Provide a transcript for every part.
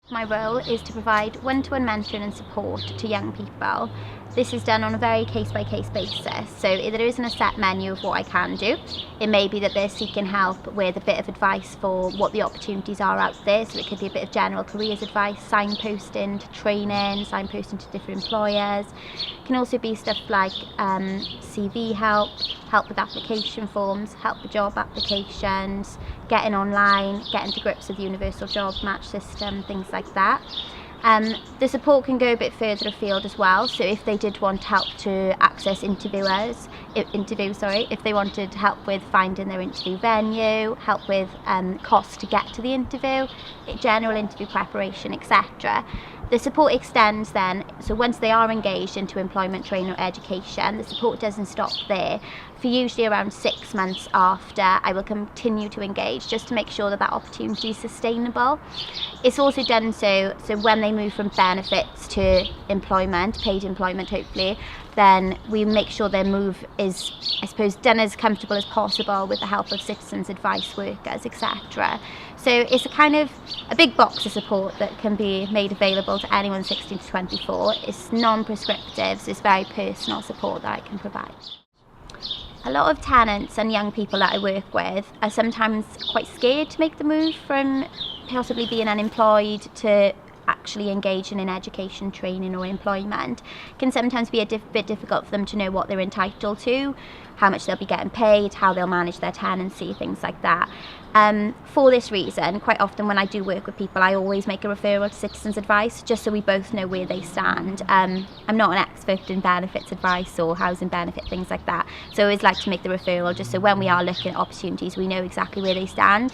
My role is to provide one-to-one mentoring and support to young people. This is done on a very case-by-case basis, so there isn't a set menu of what I can do. It may be that they're seeking help with a bit of advice for what the opportunities are out there, so it could be a bit of general careers advice, signposting to training, signposting to different employers. It can also be stuff like CV help with application forms, help with job applications, getting online, getting to grips with the universal job match system, things like that. The support can go a bit further afield as well, so if they did want help to access interviews, if they wanted help with finding their interview venue, help with costs to get to the interview, general interview preparation, etc. The support extends then, so once they are engaged into employment, training or education, the support doesn't stop there. For usually around 6 months after, I will continue to engage just to make sure that that opportunity is sustainable. It's also done so when they move from benefits to employment, paid employment hopefully, then we make sure their move is, I suppose, done as comfortable as possible with the help of citizens, advice workers, etc. So it's a big box of support that can be made available to anyone 16 to 24. It's non-prescriptive, so it's very personal support that I can provide. A lot of tenants and young people that I work with are sometimes quite scared to make the move from possibly being unemployed to actually engaging in education, training or employment. It can sometimes be a bit difficult for them to know what they're entitled to, how much they'll be getting paid, how they'll manage their tenancy, things like that. For this reason, quite often when I do work with people, I always make a referral to citizens advice, just so we both know where they stand. I'm not an expert in benefits advice or housing benefit, things like that, so I always like to make the referral just so when we are looking at opportunities, we know exactly where they stand.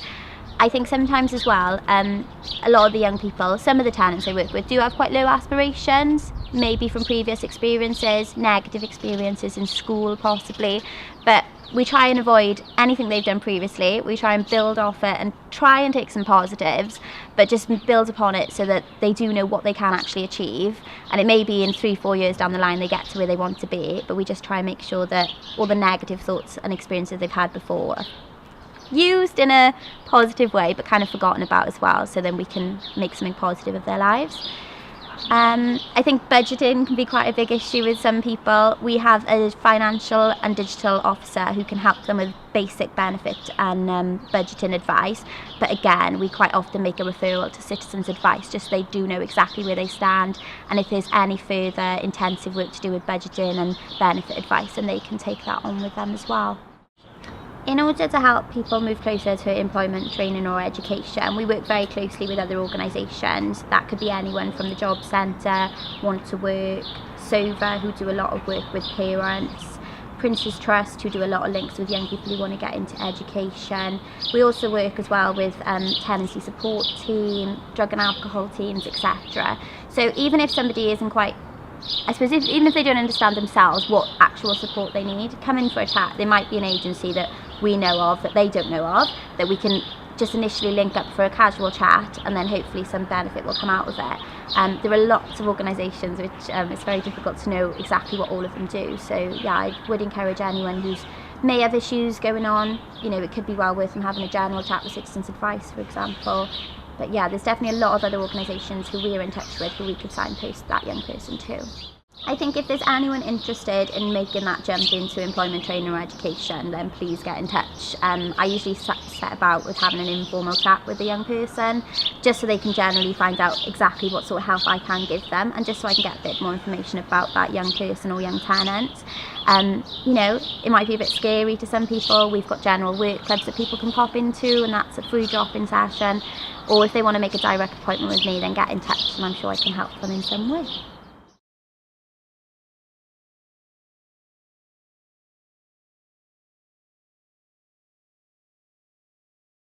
I think sometimes as well, a lot of the young people, some of the tenants I work with do have quite low aspirations, maybe from previous experiences, negative experiences in school possibly, but we try and avoid anything they've done previously. We try and build off it and try and take some positives, but just build upon it so that they do know what they can actually achieve. And it may be in 3-4 years down the line they get to where they want to be, but we just try and make sure that all the negative thoughts and experiences they've had before are used in a positive way, but kind of forgotten about as well, so then we can make something positive of their lives. I think budgeting can be quite a big issue with some people. We have a financial and digital officer who can help them with basic benefit and budgeting advice, but again we quite often make a referral to citizens advice just so they do know exactly where they stand, and if there's any further intensive work to do with budgeting and benefit advice, then they can take that on with them as well. In order to help people move closer to employment, training or education, we work very closely with other organisations. That could be anyone from the Job Centre, Want to Work, SOVA, who do a lot of work with parents, Prince's Trust, who do a lot of links with young people who want to get into education. We also work as well with tenancy support team, drug and alcohol teams, etc. So even if somebody isn't quite, I suppose even if they don't understand themselves what actual support they need, come in for a chat. There might be an agency that we know of that they don't know of, that we can just initially link up for a casual chat, and then hopefully some benefit will come out of it. There are lots of organisations which it's very difficult to know exactly what all of them do, so yeah, I would encourage anyone who may have issues going on, it could be well worth them having a general chat with Citizens Advice, for example. But yeah, there's definitely a lot of other organisations who we're in touch with who we could signpost that young person to. I think if there's anyone interested in making that jump into employment, training or education, then please get in touch. I usually set about with having an informal chat with the young person, just so they can generally find out exactly what sort of help I can give them, and just so I can get a bit more information about that young person or young tenant. It might be a bit scary to some people. We've got general work clubs that people can pop into, and that's a free drop-in session. Or if they want to make a direct appointment with me, then get in touch and I'm sure I can help them in some way.